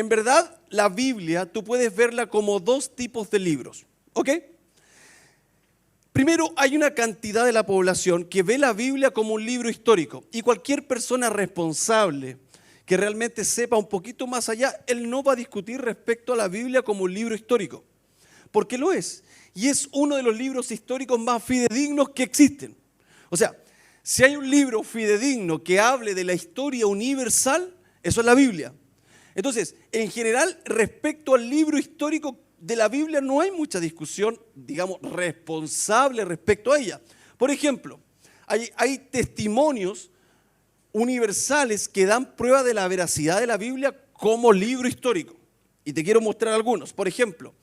en verdad la Biblia tú puedes verla como dos tipos de libros, ¿ok? Primero, hay una cantidad de la población que ve la Biblia como un libro histórico y cualquier persona responsable que realmente sepa un poquito más allá, él no va a discutir respecto a la Biblia como un libro histórico, porque lo es. Y es uno de los libros históricos más fidedignos que existen. O sea, si hay un libro fidedigno que hable de la historia universal, eso es la Biblia. Entonces, en general, respecto al libro histórico de la Biblia, no hay mucha discusión, digamos, responsable respecto a ella. Por ejemplo, hay testimonios universales que dan prueba de la veracidad de la Biblia como libro histórico. Y te quiero mostrar algunos. Por ejemplo,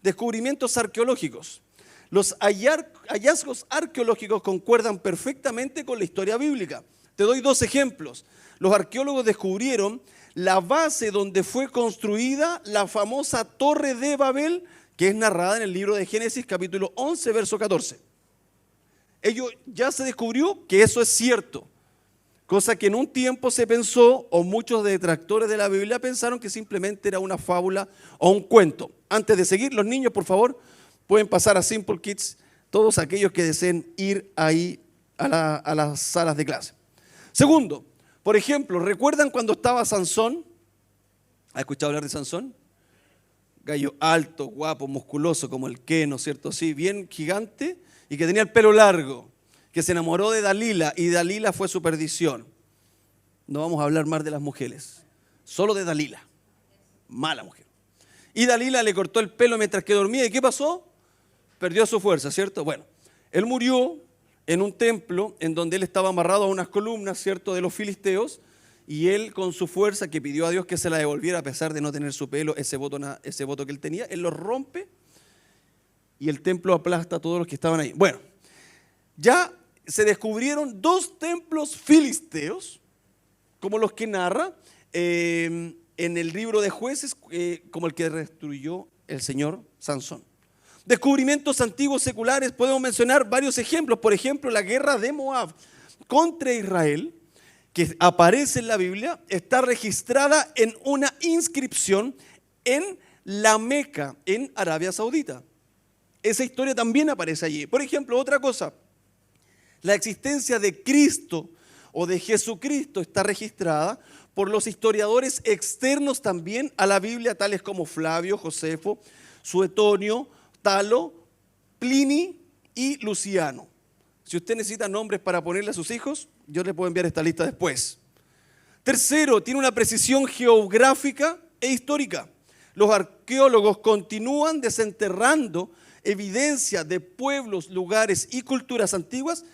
descubrimientos arqueológicos. Los hallazgos arqueológicos concuerdan perfectamente con la historia bíblica. Te doy dos ejemplos. Los arqueólogos descubrieron la base donde fue construida la famosa Torre de Babel, que es narrada en el libro de Génesis, capítulo 11, verso 14. Ya se descubrió que eso es cierto, cosa que en un tiempo se pensó, o muchos detractores de la Biblia pensaron que simplemente era una fábula o un cuento. Antes de seguir, los niños, por favor, pueden pasar a Simple Kids, todos aquellos que deseen ir ahí a las salas de clase. Segundo, por ejemplo, ¿recuerdan cuando estaba Sansón? ¿Has escuchado hablar de Sansón? Gallo alto, guapo, musculoso, como el Ken, ¿no es cierto? Sí, bien gigante y que tenía el pelo largo, que se enamoró de Dalila y Dalila fue su perdición. No vamos a hablar más de las mujeres, solo de Dalila, mala mujer. Y Dalila le cortó el pelo mientras que dormía. ¿Y qué pasó? Perdió su fuerza, ¿cierto? Bueno, él murió en un templo en donde él estaba amarrado a unas columnas, ¿cierto?, de los filisteos, y él con su fuerza, que pidió a Dios que se la devolviera a pesar de no tener su pelo, ese voto que él tenía, él lo rompe y el templo aplasta a todos los que estaban ahí. Bueno, ya se descubrieron dos templos filisteos, como los que narra en el libro de Jueces, como el que destruyó el señor Sansón. Descubrimientos antiguos seculares, podemos mencionar varios ejemplos. Por ejemplo, la guerra de Moab contra Israel, que aparece en la Biblia, está registrada en una inscripción en la Meca, en Arabia Saudita. Esa historia también aparece allí. Por ejemplo, otra cosa, la existencia de Cristo o de Jesucristo está registrada por los historiadores externos también a la Biblia, tales como Flavio, Josefo, Suetonio, Talo, Plini y Luciano. Si usted necesita nombres para ponerle a sus hijos, yo le puedo enviar esta lista después. Tercero, tiene una precisión geográfica e histórica. Los arqueólogos continúan desenterrando evidencia de pueblos, lugares y culturas antiguas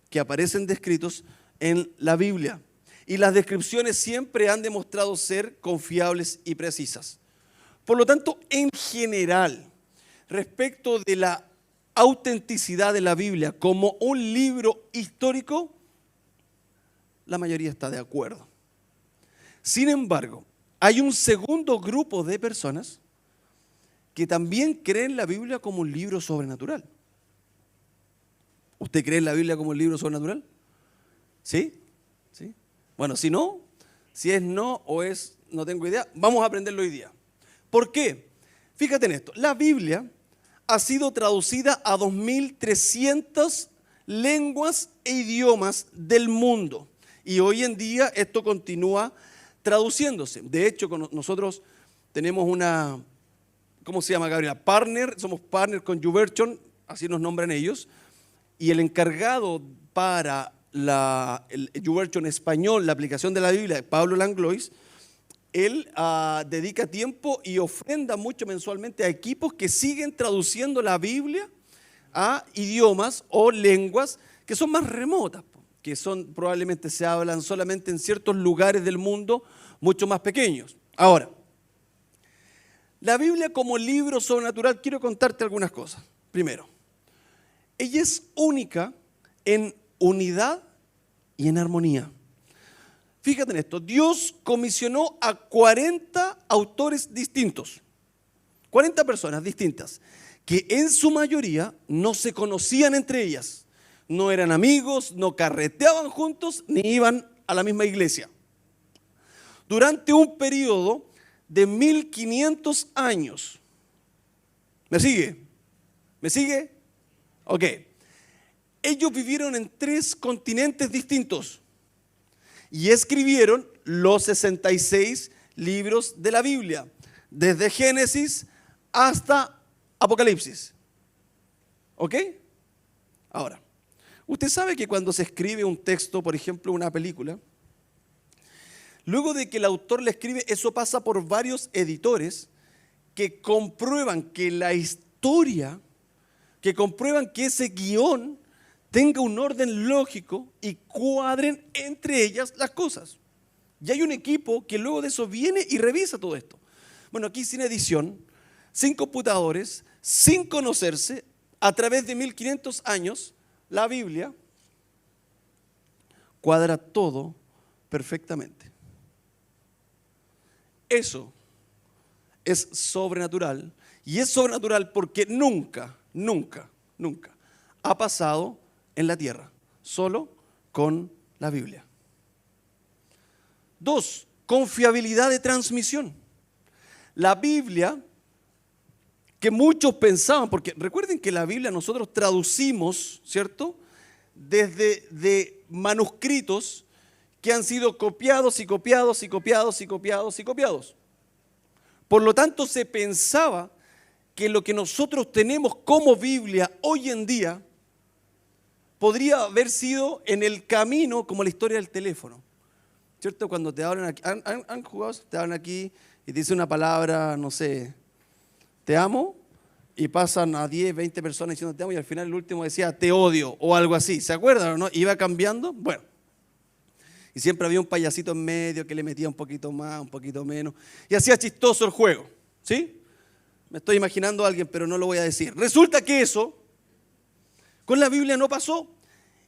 que aparecen descritos en la Biblia. Y las descripciones siempre han demostrado ser confiables y precisas. Por lo tanto, en general, respecto de la autenticidad de la Biblia como un libro histórico, la mayoría está de acuerdo. Sin embargo, hay un segundo grupo de personas que también creen la Biblia como un libro sobrenatural. ¿Usted cree en la Biblia como un libro sobrenatural? ¿Sí? ¿Sí? Bueno, si no, si es no o es no tengo idea, vamos a aprenderlo hoy día. ¿Por qué? Fíjate en esto, la Biblia ha sido traducida a 2.300 lenguas e idiomas del mundo. Y hoy en día esto continúa traduciéndose. De hecho, nosotros tenemos una, ¿cómo se llama, Gabriela? Partner, somos partner con YouVersion, así nos nombran ellos. Y el encargado para el YouVersion español, la aplicación de la Biblia, Pablo Langlois, él dedica tiempo y ofrenda mucho mensualmente a equipos que siguen traduciendo la Biblia a idiomas o lenguas que son más remotas, que probablemente se hablan solamente en ciertos lugares del mundo mucho más pequeños. Ahora, la Biblia como libro sobrenatural, quiero contarte algunas cosas. Primero, ella es única en unidad y en armonía. Fíjate en esto, Dios comisionó a 40 autores distintos, 40 personas distintas, que en su mayoría no se conocían entre ellas, no eran amigos, no carreteaban juntos, ni iban a la misma iglesia. Durante un periodo de 1500 años. ¿Me sigue? ¿Me sigue? Ok. Ellos vivieron en 3 continentes distintos y escribieron los 66 libros de la Biblia, desde Génesis hasta Apocalipsis. ¿Ok? Ahora, usted sabe que cuando se escribe un texto, por ejemplo, una película, luego de que el autor le escribe, eso pasa por varios editores que comprueban que la historia, que comprueban que ese guión tenga un orden lógico y cuadren entre ellas las cosas. Y hay un equipo que luego de eso viene y revisa todo esto. Bueno, aquí sin edición, sin computadores, sin conocerse, a través de 1500 años, la Biblia cuadra todo perfectamente. Eso es sobrenatural, y es sobrenatural porque nunca ha pasado en la tierra, solo con la Biblia. 2, confiabilidad de transmisión. La Biblia, que muchos pensaban, porque recuerden que la Biblia nosotros traducimos, ¿cierto? Desde de manuscritos que han sido copiados y copiados y copiados y copiados y copiados. Por lo tanto, se pensaba que lo que nosotros tenemos como Biblia hoy en día podría haber sido en el camino como la historia del teléfono. ¿Cierto? Cuando te hablan aquí, ¿han jugado? Te hablan aquí y te dice una palabra, no sé, te amo, y pasan a 10, 20 personas diciendo te amo, y al final el último decía te odio o algo así. ¿Se acuerdan o no? Iba cambiando. Bueno. Y siempre había un payasito en medio que le metía un poquito más, un poquito menos, y hacía chistoso el juego. ¿Sí? Me estoy imaginando a alguien, pero no lo voy a decir. Resulta que eso con la Biblia no pasó.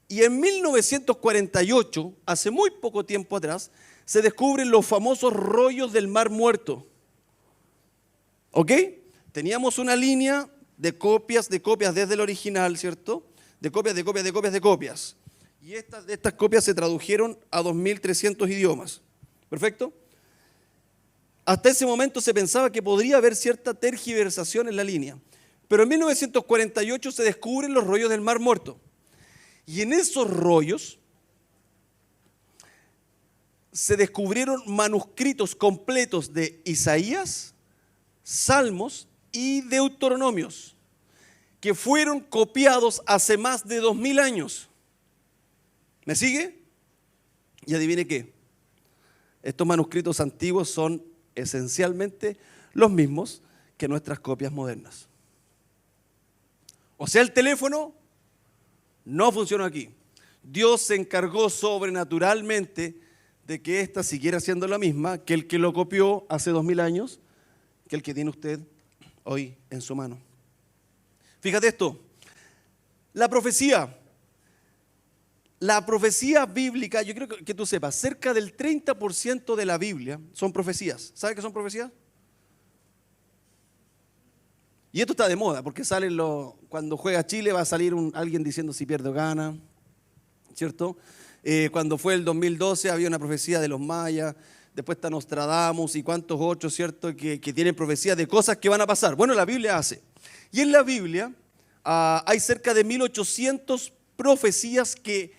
Y en 1948, hace muy poco tiempo atrás, se descubren los famosos rollos del Mar Muerto. ¿Ok? Teníamos una línea de copias desde el original, ¿cierto? De copias. Y estas copias se tradujeron a 2.300 idiomas. ¿Perfecto? Hasta ese momento se pensaba que podría haber cierta tergiversación en la línea. Pero en 1948 se descubren los rollos del Mar Muerto. Y en esos rollos se descubrieron manuscritos completos de Isaías, Salmos y Deuteronomios, que fueron copiados hace más de 2000 años. ¿Me sigue? Y adivine qué. Estos manuscritos antiguos son esencialmente los mismos que nuestras copias modernas. O sea, el teléfono no funcionó aquí. Dios se encargó sobrenaturalmente de que ésta siguiera siendo la misma que el que lo copió hace 2000 años, que el que tiene usted hoy en su mano. Fíjate esto, la profecía bíblica, yo creo que tú sepas, cerca del 30% de la Biblia son profecías. ¿Sabes qué son profecías? Y esto está de moda, porque cuando juega Chile va a salir alguien diciendo si pierde o gana, ¿cierto? Cuando fue el 2012 había una profecía de los mayas, después está Nostradamus y cuantos otros, ¿cierto? Que tienen profecías de cosas que van a pasar. Bueno, la Biblia hace. Y en la Biblia hay cerca de 1800 profecías que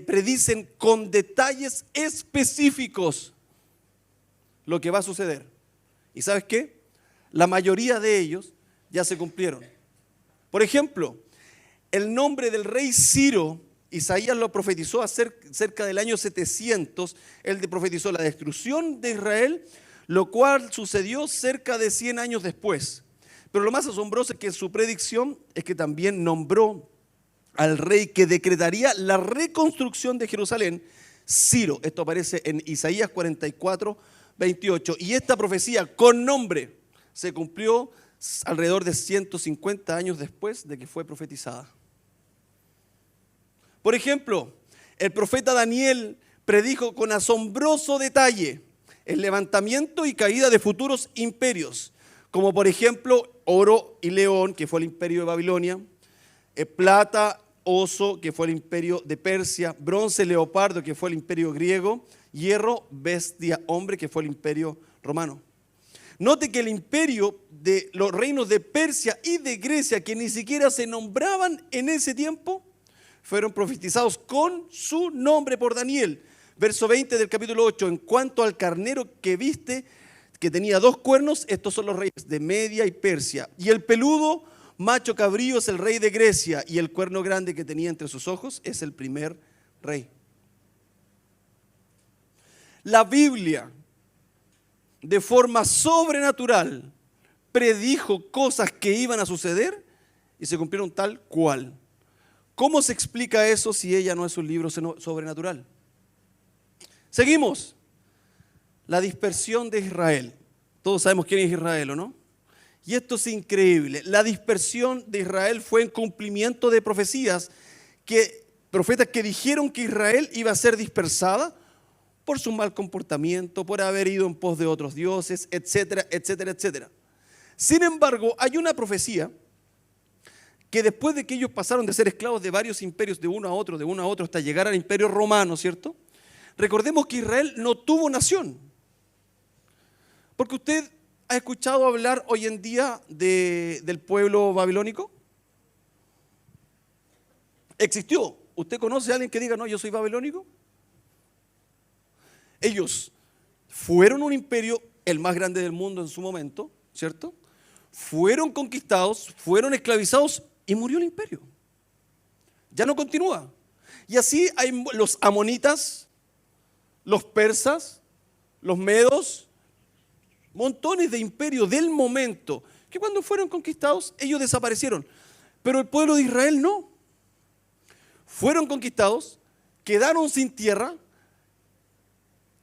predicen con detalles específicos lo que va a suceder. ¿Y sabes qué? La mayoría de ellos ya se cumplieron. Por ejemplo, el nombre del rey Ciro, Isaías lo profetizó cerca del año 700. Él profetizó la destrucción de Israel, lo cual sucedió cerca de 100 años después. Pero lo más asombroso es que su predicción es que también nombró al rey que decretaría la reconstrucción de Jerusalén, Ciro. Esto aparece en Isaías 44, 28. Y esta profecía con nombre se cumplió alrededor de 150 años después de que fue profetizada. Por ejemplo, el profeta Daniel predijo con asombroso detalle el levantamiento y caída de futuros imperios, como por ejemplo oro y león, que fue el imperio de Babilonia, plata, oso, que fue el imperio de Persia, bronce, leopardo, que fue el imperio griego, hierro, bestia, hombre, que fue el imperio romano. Note que el imperio de los reinos de Persia y de Grecia, que ni siquiera se nombraban en ese tiempo, fueron profetizados con su nombre por Daniel. Verso 20 del capítulo 8, en cuanto al carnero que viste, que tenía 2 cuernos, estos son los reyes de Media y Persia. Y el peludo macho cabrío es el rey de Grecia, y el cuerno grande que tenía entre sus ojos es el primer rey. La Biblia, de forma sobrenatural, predijo cosas que iban a suceder y se cumplieron tal cual. ¿Cómo se explica eso si ella no es un libro sobrenatural? Seguimos. La dispersión de Israel. Todos sabemos quién es Israel, ¿o no? Y esto es increíble. La dispersión de Israel fue en cumplimiento de profecías, profetas que dijeron que Israel iba a ser dispersada por su mal comportamiento, por haber ido en pos de otros dioses, etcétera, etcétera, etcétera. Sin embargo, hay una profecía que después de que ellos pasaron de ser esclavos de varios imperios, de uno a otro, hasta llegar al imperio romano, ¿cierto? Recordemos que Israel no tuvo nación. Porque usted ha escuchado hablar hoy en día del pueblo babilónico. ¿Existió? ¿Usted conoce a alguien que diga, no, yo soy babilónico? Ellos fueron un imperio, el más grande del mundo en su momento, ¿cierto? Fueron conquistados, fueron esclavizados y murió el imperio. Ya no continúa. Y así hay los amonitas, los persas, los medos, montones de imperios del momento, que cuando fueron conquistados, ellos desaparecieron. Pero el pueblo de Israel no. Fueron conquistados, quedaron sin tierra,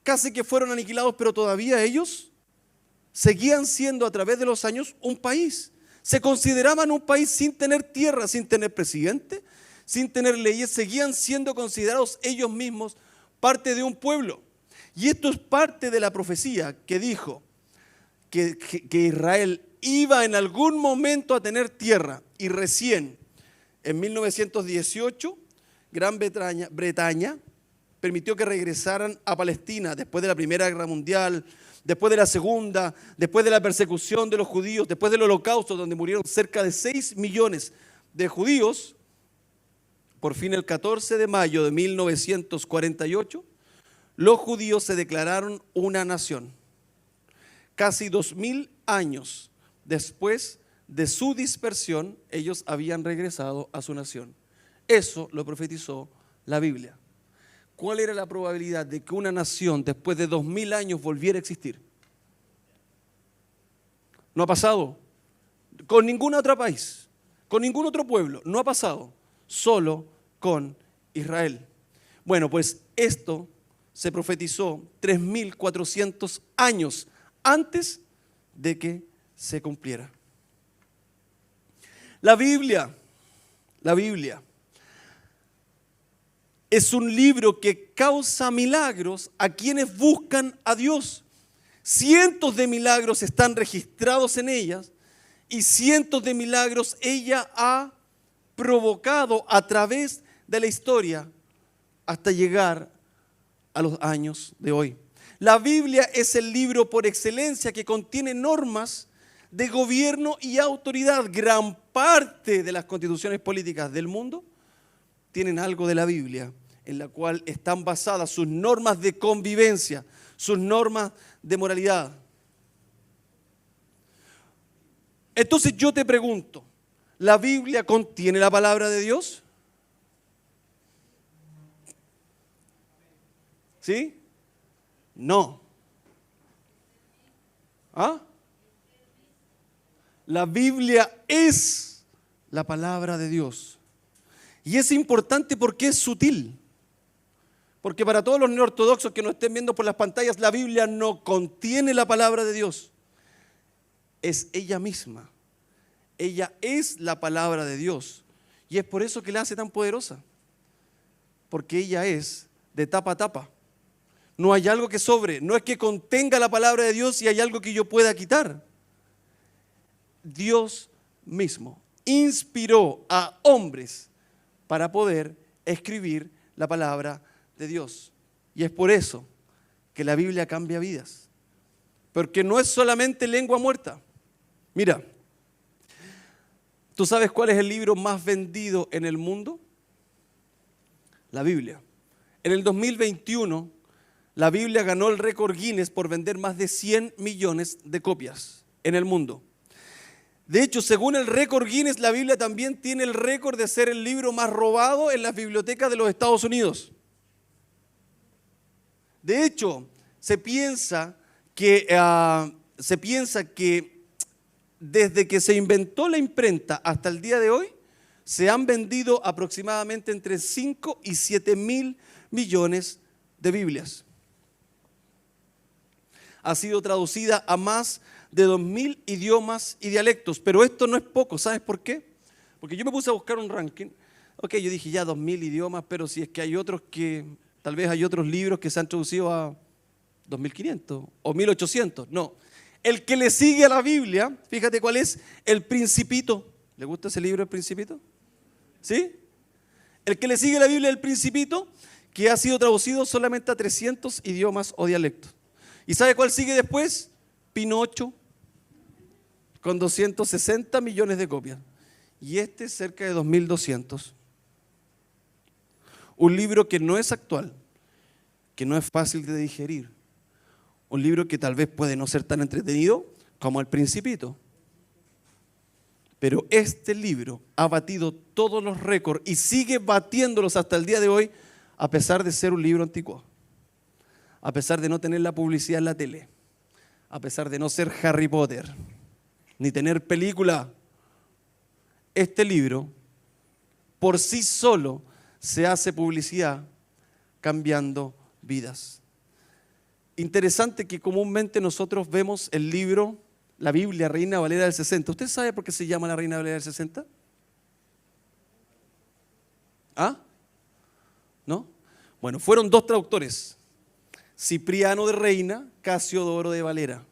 casi que fueron aniquilados, pero todavía ellos seguían siendo a través de los años un país. Se consideraban un país sin tener tierra, sin tener presidente, sin tener leyes, seguían siendo considerados ellos mismos parte de un pueblo. Y esto es parte de la profecía que dijo que Israel iba en algún momento a tener tierra. Y recién, en 1918, Gran Bretaña permitió que regresaran a Palestina después de la Primera Guerra Mundial, después de la Segunda, después de la persecución de los judíos, después del Holocausto, donde murieron cerca de 6 millones de judíos. Por fin, el 14 de mayo de 1948, los judíos se declararon una nación. Casi 2000 años después de su dispersión, ellos habían regresado a su nación. Eso lo profetizó la Biblia. ¿Cuál era la probabilidad de que una nación después de 2000 años volviera a existir? No ha pasado con ningún otro país, con ningún otro pueblo, no ha pasado, solo con Israel. Bueno, pues esto se profetizó 3400 años antes de que se cumpliera. La Biblia es un libro que causa milagros a quienes buscan a Dios. Cientos de milagros están registrados en ellas y cientos de milagros ella ha provocado a través de la historia hasta llegar a los años de hoy. La Biblia es el libro por excelencia que contiene normas de gobierno y autoridad. Gran parte de las constituciones políticas del mundo tienen algo de la Biblia, en la cual están basadas sus normas de convivencia, sus normas de moralidad. Entonces yo te pregunto, ¿la Biblia contiene la palabra de Dios? ¿Sí? No. ¿Ah? La Biblia es la palabra de Dios. Y es importante porque es sutil. Porque para todos los neortodoxos que nos estén viendo por las pantallas, la Biblia no contiene la palabra de Dios. Es ella misma. Ella es la palabra de Dios. Y es por eso que la hace tan poderosa. Porque ella es de tapa a tapa. No hay algo que sobre. No es que contenga la palabra de Dios y hay algo que yo pueda quitar. Dios mismo inspiró a hombres para poder escribir la palabra de Dios. Y es por eso que la Biblia cambia vidas. porque no es solamente lengua muerta. Mira, ¿tú sabes cuál es el libro más vendido en el mundo? La Biblia. En el 2021, la Biblia ganó el récord Guinness por vender más de 100 millones de copias en el mundo. De hecho, según el récord Guinness, la Biblia también tiene el récord de ser el libro más robado en las bibliotecas de los Estados Unidos. De hecho, se piensa que desde que se inventó la imprenta hasta el día de hoy, se han vendido aproximadamente entre 5 y 7 mil millones de Biblias. Ha sido traducida a más de 2.000 idiomas y dialectos, pero esto no es poco. ¿Sabes por qué? Porque yo me puse a buscar un ranking. Ok, yo dije ya 2.000 idiomas, pero si es que hay otros tal vez hay otros libros que se han traducido a 2.500 o 1.800. No, el que le sigue a la Biblia, fíjate cuál es, El Principito. ¿Le gusta ese libro, El Principito? ¿Sí? El que le sigue a la Biblia, El Principito, que ha sido traducido solamente a 300 idiomas o dialectos. ¿Y sabe cuál sigue después? Pinocho, con 260 millones de copias. Y este cerca de 2.200. Un libro que no es actual, que no es fácil de digerir. Un libro que tal vez puede no ser tan entretenido como El Principito. Pero este libro ha batido todos los récords y sigue batiéndolos hasta el día de hoy, a pesar de ser un libro antiguo, a pesar de no tener la publicidad en la tele, a pesar de no ser Harry Potter, ni tener película. Este libro, por sí solo, se hace publicidad cambiando vidas. Interesante que comúnmente nosotros vemos el libro, la Biblia, Reina Valera del 60. ¿Usted sabe por qué se llama la Reina Valera del 60? ¿Ah? ¿No? Bueno, fueron dos traductores, Cipriano de Reina, Casiodoro de Valera.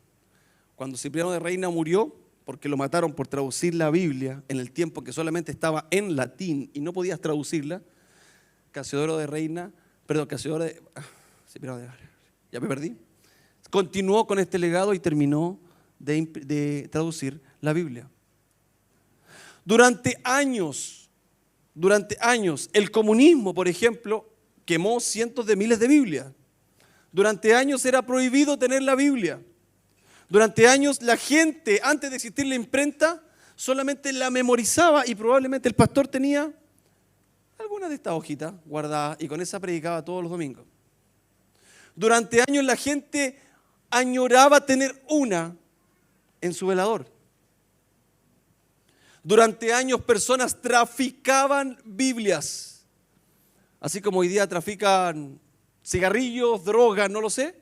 Cuando Cipriano de Reina murió, porque lo mataron por traducir la Biblia en el tiempo que solamente estaba en latín y no podías traducirla, Cipriano de Valera, ya me perdí, continuó con este legado y terminó de traducir la Biblia. Durante años, el comunismo, por ejemplo, quemó cientos de miles de Biblias. Durante años era prohibido tener la Biblia. Durante años la gente, antes de existir la imprenta, solamente la memorizaba y probablemente el pastor tenía alguna de estas hojitas guardadas y con esa predicaba todos los domingos. Durante años la gente añoraba tener una en su velador. Durante años personas traficaban Biblias, así como hoy día trafican cigarrillos, drogas, no lo sé.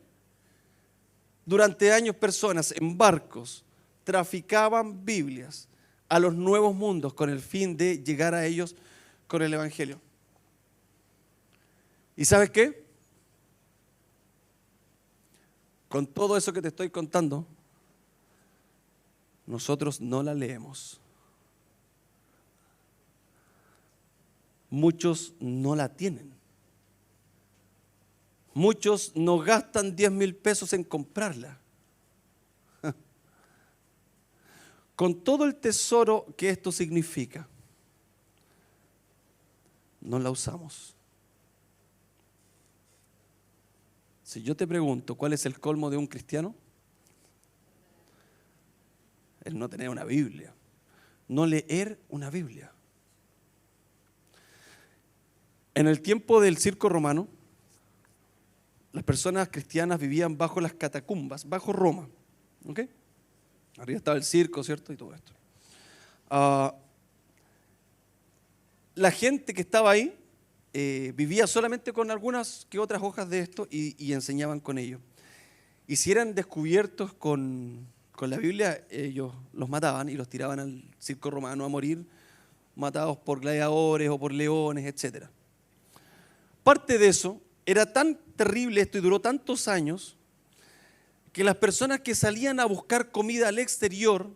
Durante años personas en barcos traficaban Biblias a los nuevos mundos con el fin de llegar a ellos con el Evangelio. ¿Y sabes qué? Con todo eso que te estoy contando, nosotros no la leemos. Muchos no la tienen. Muchos no gastan 10,000 pesos en comprarla. Con todo el tesoro que esto significa, no la usamos. Si yo te pregunto, ¿cuál es el colmo de un cristiano? El no tener una Biblia, no leer una Biblia. En el tiempo del circo romano, las personas cristianas vivían bajo las catacumbas, bajo Roma. ¿Ok? Arriba estaba el circo, ¿cierto? Y todo esto. La gente que estaba ahí vivía solamente con algunas que otras hojas de esto y enseñaban con ello. Y si eran descubiertos con la Biblia, ellos los mataban y los tiraban al circo romano a morir, matados por gladiadores o por leones, etc. Parte de eso era tan terrible esto y duró tantos años que las personas que salían a buscar comida al exterior,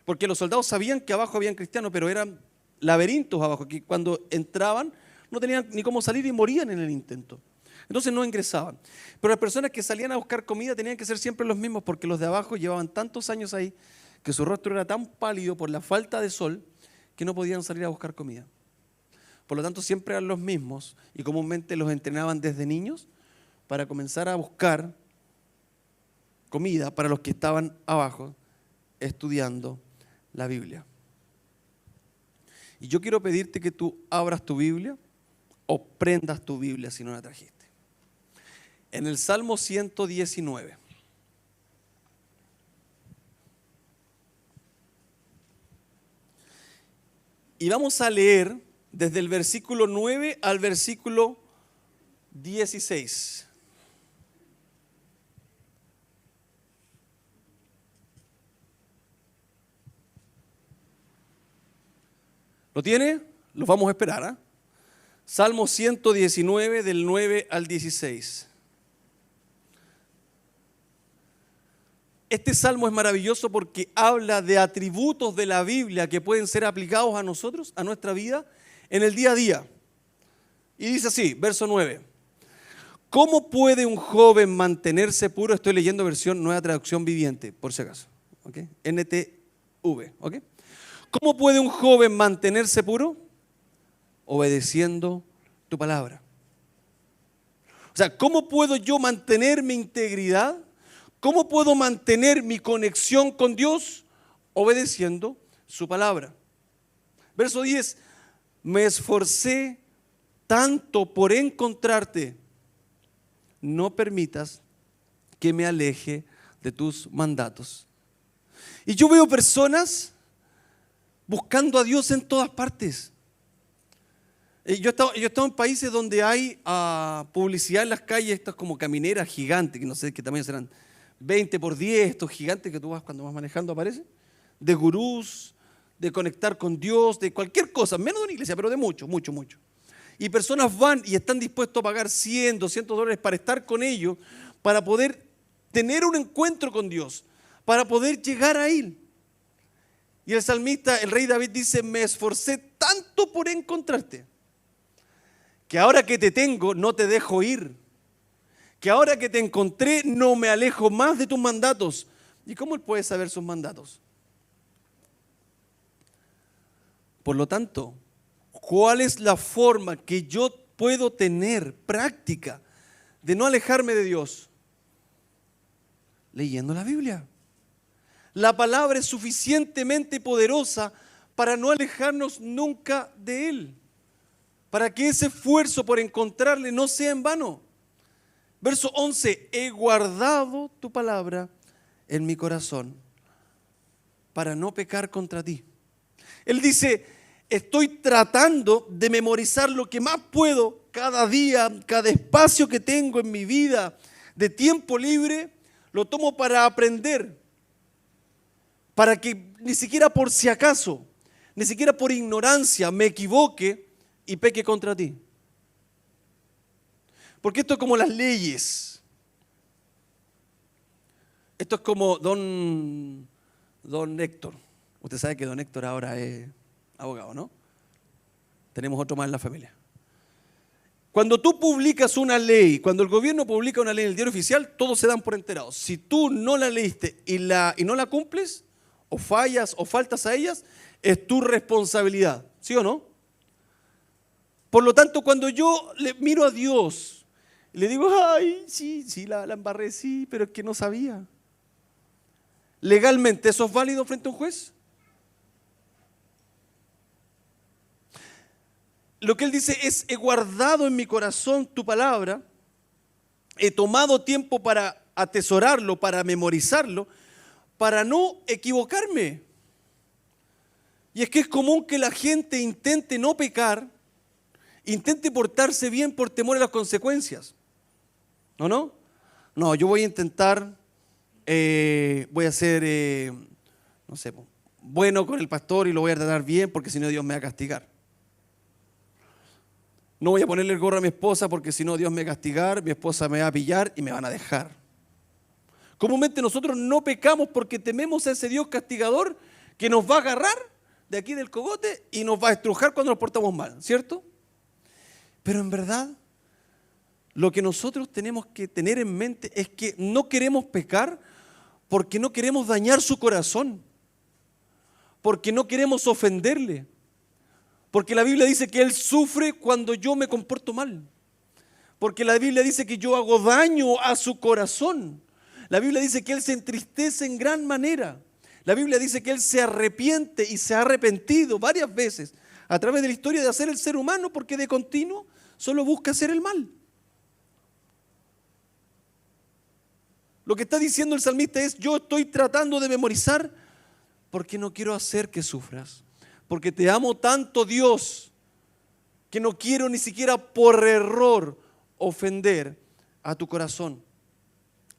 porque los soldados sabían que abajo habían cristianos, pero eran laberintos abajo, que cuando entraban no tenían ni cómo salir y morían en el intento. Entonces no ingresaban. Pero las personas que salían a buscar comida tenían que ser siempre los mismos porque los de abajo llevaban tantos años ahí que su rostro era tan pálido por la falta de sol que no podían salir a buscar comida. Por lo tanto, siempre eran los mismos y comúnmente los entrenaban desde niños para comenzar a buscar comida para los que estaban abajo estudiando la Biblia. Y yo quiero pedirte que tú abras tu Biblia o prendas tu Biblia si no la trajiste. En el Salmo 119. Y vamos a leer desde el versículo 9 al versículo 16. ¿Lo tiene? Los vamos a esperar, ¿eh? Salmo 119 del 9 al 16. Este salmo es maravilloso porque habla de atributos de la Biblia que pueden ser aplicados a nosotros, a nuestra vida, en el día a día. Y dice así, verso 9. ¿Cómo puede un joven mantenerse puro? Estoy leyendo versión Nueva Traducción Viviente, por si acaso. ¿Okay? NTV. ¿Okay? ¿Cómo puede un joven mantenerse puro? Obedeciendo tu palabra. O sea, ¿cómo puedo yo mantener mi integridad? ¿Cómo puedo mantener mi conexión con Dios? Obedeciendo su palabra. Verso 10. Me esforcé tanto por encontrarte. No permitas que me aleje de tus mandatos. Y yo veo personas buscando a Dios en todas partes. Yo he estado en países donde hay publicidad en las calles, estas como camineras gigantes, que no sé qué tamaño serán, 20 por 10, estos gigantes que tú vas cuando vas manejando aparecen, de gurús, de conectar con Dios, de cualquier cosa, menos de una iglesia, pero de mucho. Y personas van y están dispuestos a pagar 100, 200 dólares para estar con ellos, para poder tener un encuentro con Dios, para poder llegar a Él. Y el salmista, el rey David dice, me esforcé tanto por encontrarte, que ahora que te tengo no te dejo ir, que ahora que te encontré no me alejo más de tus mandatos. ¿Y cómo él puede saber sus mandatos? Por lo tanto, ¿cuál es la forma que yo puedo tener práctica de no alejarme de Dios? Leyendo la Biblia. La palabra es suficientemente poderosa para no alejarnos nunca de Él, para que ese esfuerzo por encontrarle no sea en vano. Verso 11, he guardado tu palabra en mi corazón para no pecar contra ti. Él dice, estoy tratando de memorizar lo que más puedo cada día, cada espacio que tengo en mi vida de tiempo libre, lo tomo para aprender, para que ni siquiera por si acaso, ni siquiera por ignorancia me equivoque y peque contra ti. Porque esto es como las leyes. Esto es como don Héctor. Usted sabe que don Héctor ahora es abogado, ¿no? Tenemos otro más en la familia. Cuando tú publicas una ley, cuando el gobierno publica una ley en el diario oficial, todos se dan por enterados. Si tú no la leíste y no la cumples, o fallas o faltas a ellas, es tu responsabilidad, ¿sí o no? Por lo tanto, cuando yo le miro a Dios, le digo, ay, sí, la embarré, sí, pero es que no sabía. ¿Legalmente eso es válido frente a un juez? Lo que él dice es, he guardado en mi corazón tu palabra, he tomado tiempo para atesorarlo, para memorizarlo, para no equivocarme. Y es que es común que la gente intente no pecar, intente portarse bien por temor a las consecuencias. ¿O no? No, yo voy a intentar, voy a ser, no sé, bueno con el pastor y lo voy a tratar bien porque si no Dios me va a castigar. No voy a ponerle el gorro a mi esposa porque si no Dios me va a castigar, mi esposa me va a pillar y me van a dejar. Comúnmente nosotros no pecamos porque tememos a ese Dios castigador que nos va a agarrar de aquí del cogote y nos va a estrujar cuando nos portamos mal, ¿cierto? Pero en verdad, Lo que nosotros tenemos que tener en mente es que no queremos pecar porque no queremos dañar su corazón, porque no queremos ofenderle, porque la Biblia dice que Él sufre cuando yo me comporto mal, porque la Biblia dice que yo hago daño a su corazón, la Biblia dice que Él se entristece en gran manera, la Biblia dice que Él se arrepiente y se ha arrepentido varias veces a través de la historia de hacer el ser humano, porque de continuo solo busca hacer el mal. Lo que está diciendo el salmista es: yo estoy tratando de memorizar porque no quiero hacer que sufras, porque te amo tanto, Dios, que no quiero ni siquiera por error ofender a tu corazón.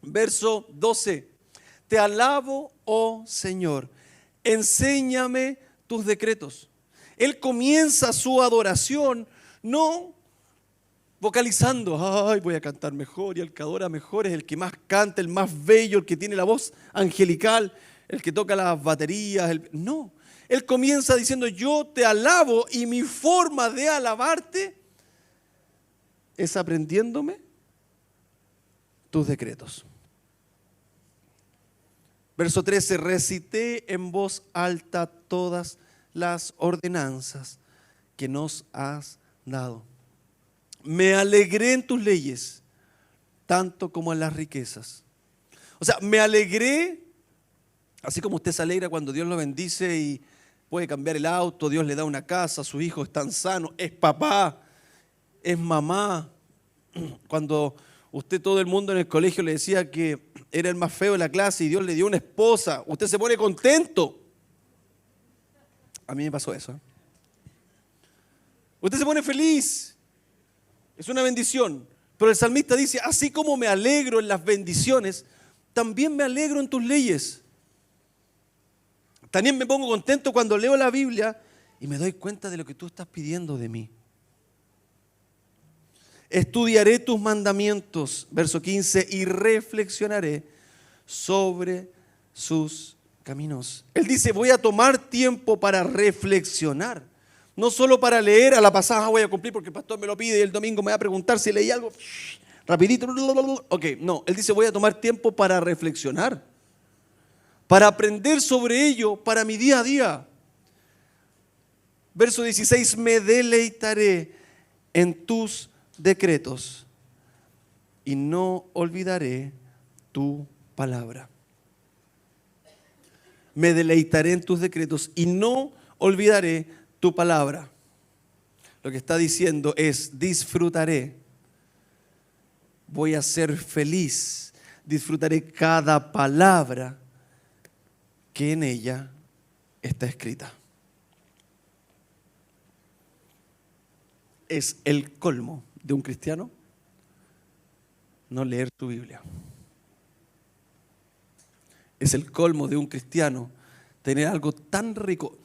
Verso 12: te alabo, oh Señor, enséñame tus decretos. Él comienza su adoración no vocalizando: ay, voy a cantar mejor, y el que adora mejor es el que más canta, el más bello, el que tiene la voz angelical, el que toca las baterías. No, Él comienza diciendo: yo te alabo, y mi forma de alabarte es aprendiéndome tus decretos. Verso 13: recité en voz alta todas las ordenanzas que nos has dado. Me alegré en tus leyes, tanto como en las riquezas. O sea, me alegré, así como usted se alegra cuando Dios lo bendice y puede cambiar el auto, Dios le da una casa, sus hijos están sanos, es papá, es mamá. Cuando usted, todo el mundo en el colegio le decía que era el más feo de la clase y Dios le dio una esposa, usted se pone contento. A mí me pasó eso. Usted se pone feliz. Es una bendición. Pero el salmista dice: así como me alegro en las bendiciones, también me alegro en tus leyes. También me pongo contento cuando leo la Biblia y me doy cuenta de lo que tú estás pidiendo de mí. Estudiaré tus mandamientos, verso 15, y reflexionaré sobre sus caminos. Él dice: voy a tomar tiempo para reflexionar. No solo para leer a la pasada, voy a cumplir porque el pastor me lo pide y el domingo me va a preguntar si leí algo rapidito. Ok, no, él dice: voy a tomar tiempo para reflexionar, para aprender sobre ello para mi día a día. Verso 16: me deleitaré en tus decretos y no olvidaré tu palabra. Me deleitaré en tus decretos y no olvidaré tu palabra. Lo que está diciendo es: disfrutaré, voy a ser feliz, disfrutaré cada palabra que en ella está escrita. Es el colmo de un cristiano no leer su Biblia. Es el colmo de un cristiano tener algo tan rico,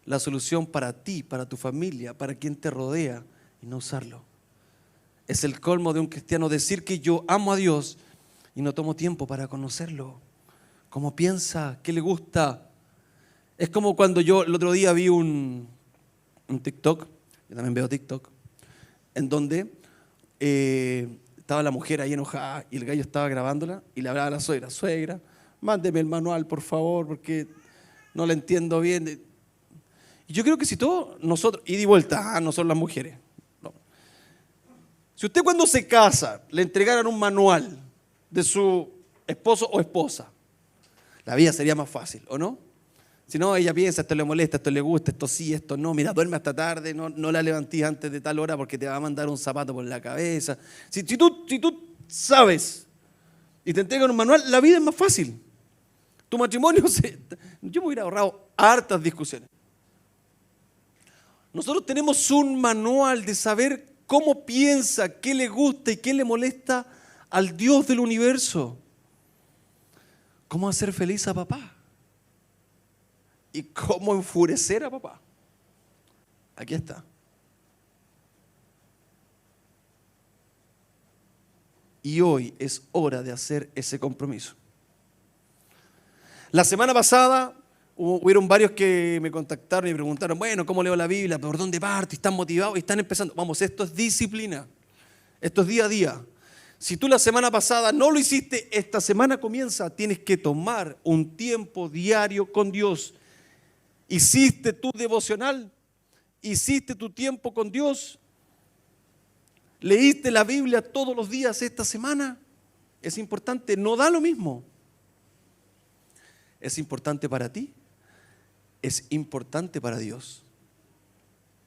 la solución para ti, para tu familia, para quien te rodea, y no usarlo. Es el colmo de un cristiano decir que yo amo a Dios y no tomo tiempo para conocerlo. ¿Cómo piensa? ¿Qué le gusta? Es como cuando yo el otro día vi un TikTok, yo también veo TikTok, en donde estaba la mujer ahí enojada y el gallo estaba grabándola y le hablaba a la suegra: suegra, mándeme el manual por favor porque no la entiendo bien. Y yo creo que si todos nosotros, ida y vuelta, no son las mujeres, no. Si usted cuando se casa le entregaran un manual de su esposo o esposa, la vida sería más fácil, ¿o no? Si no, ella piensa: esto le molesta, esto le gusta, esto sí, esto no, mira, duerme hasta tarde, no la levantes antes de tal hora porque te va a mandar un zapato por la cabeza. Si tú sabes y te entregan un manual, la vida es más fácil. Tu matrimonio, yo me hubiera ahorrado hartas discusiones. Nosotros tenemos un manual de saber cómo piensa, qué le gusta y qué le molesta al Dios del universo. Cómo hacer feliz a papá y cómo enfurecer a papá. Aquí está. Y hoy es hora de hacer ese compromiso. La semana pasada hubieron varios que me contactaron y me preguntaron: bueno, ¿cómo leo la Biblia? ¿Por dónde parto? ¿Están motivados? ¿Y están empezando? Vamos, esto es disciplina. Esto es día a día. Si tú la semana pasada no lo hiciste, esta semana comienza. Tienes que tomar un tiempo diario con Dios. ¿Hiciste tu devocional? ¿Hiciste tu tiempo con Dios? ¿Leíste la Biblia todos los días esta semana? Es importante, no da lo mismo. Es importante para ti, es importante para Dios.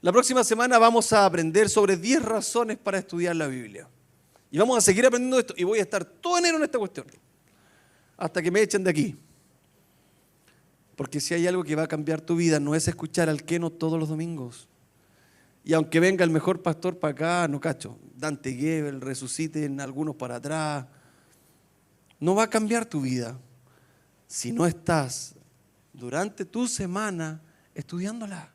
La próxima semana vamos a aprender sobre 10 razones para estudiar la Biblia. Y vamos a seguir aprendiendo esto. Y voy a estar todo enero en esta cuestión. Hasta que me echen de aquí. Porque si hay algo que va a cambiar tu vida, no es escuchar al Keno todos los domingos. Y aunque venga el mejor pastor para acá, no cacho, Dante Gebel, resuciten algunos para atrás, no va a cambiar tu vida si no estás durante tu semana estudiándola.